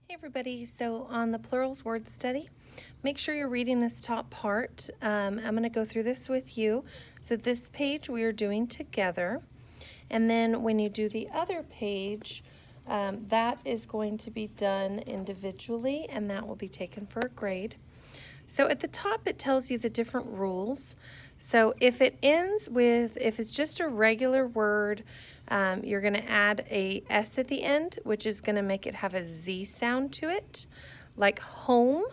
Hey everybody, so on the plurals word study, make sure you're reading this top part. I'm going to go through this with you. So this page we are doing together, and then when you do the other page, that is going to be done individually, and that will be taken for a grade. So at the top it tells you the different rules. So if it's just a regular word, you're going to add a S at the end, which is going to make it have a Z sound to it, like home.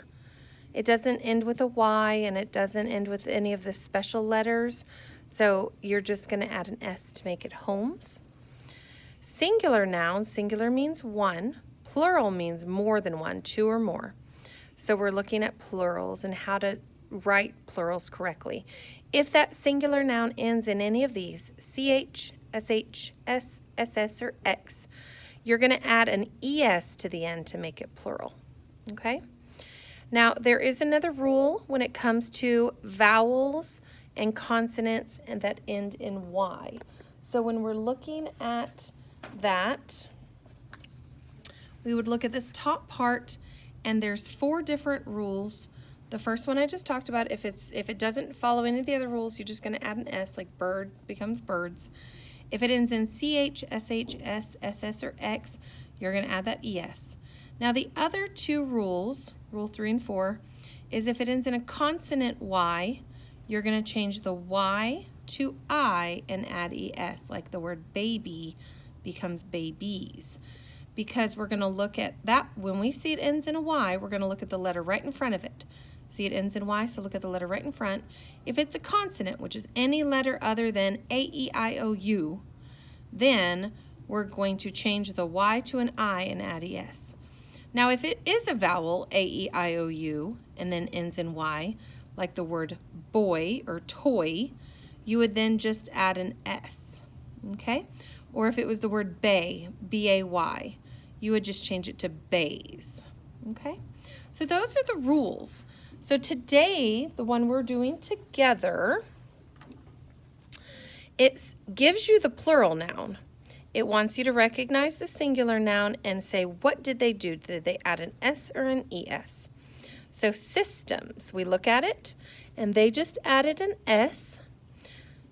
It doesn't end with a Y, and it doesn't end with any of the special letters. So you're just going to add an S to make it homes. Singular nouns, singular means one. Plural means more than one, two or more. So we're looking at plurals and how to write plurals correctly. If that singular noun ends in any of these, CH, SH, S, SS, or X, you're going to add an ES to the end to make it plural. Okay? Now, there is another rule when it comes to vowels and consonants and that end in Y. So when we're looking at that, we would look at this top part, and there's 4 different rules. The first one I just talked about, if it doesn't follow any of the other rules, you're just going to add an S, like bird becomes birds. If it ends in CH, SH, S, SS, or X, you're going to add that ES. Now the other 2 rules, rule 3 and 4, is if it ends in a consonant Y, you're going to change the Y to I and add ES, like the word baby becomes babies. Because we're going to look at that, when we see it ends in a Y, we're going to look at the letter right in front of it. See, it ends in Y, so look at the letter right in front. If it's a consonant, which is any letter other than A, E, I, O, U, then we're going to change the Y to an I and add ES. Now, if it is a vowel, A, E, I, O, U, and then ends in Y, like the word boy or toy, you would then just add an S, okay? Or if it was the word bay, B-A-Y, you would just change it to bays, okay? So those are the rules. So today, the one we're doing together, it gives you the plural noun. It wants you to recognize the singular noun and say, what did they do? Did they add an S or an ES? So systems, we look at it, and they just added an S.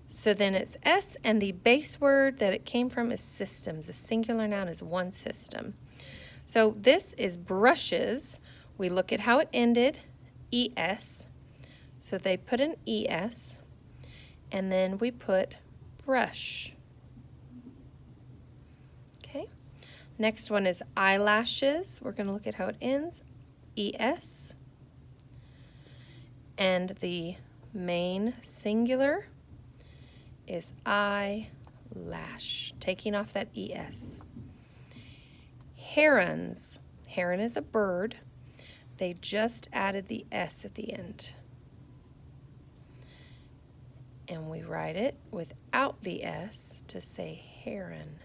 So then it's S, and the base word that it came from is systems. A singular noun is one system. So this is brushes. We look at how it ended, ES. So they put an ES, and then we put brush. Okay. Next one is eyelashes. We're going to look at how it ends, ES. And the main singular is eyelash, taking off that ES. Herons. Heron is a bird. They just added the S at the end. And we write it without the S to say heron.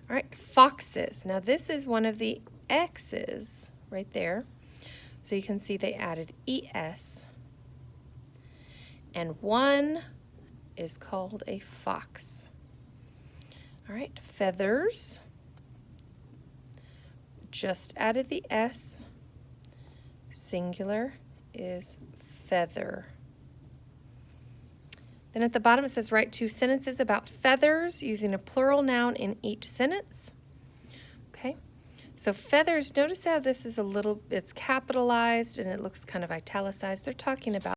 All right, foxes. Now this is one of the X's right there. So you can see they added ES. And one is called a fox. All right, feathers. Just added the S. Singular is feather. Then at the bottom it says write 2 sentences about feathers using a plural noun in each sentence. Okay, so feathers, notice how this is it's capitalized and it looks kind of italicized. They're talking about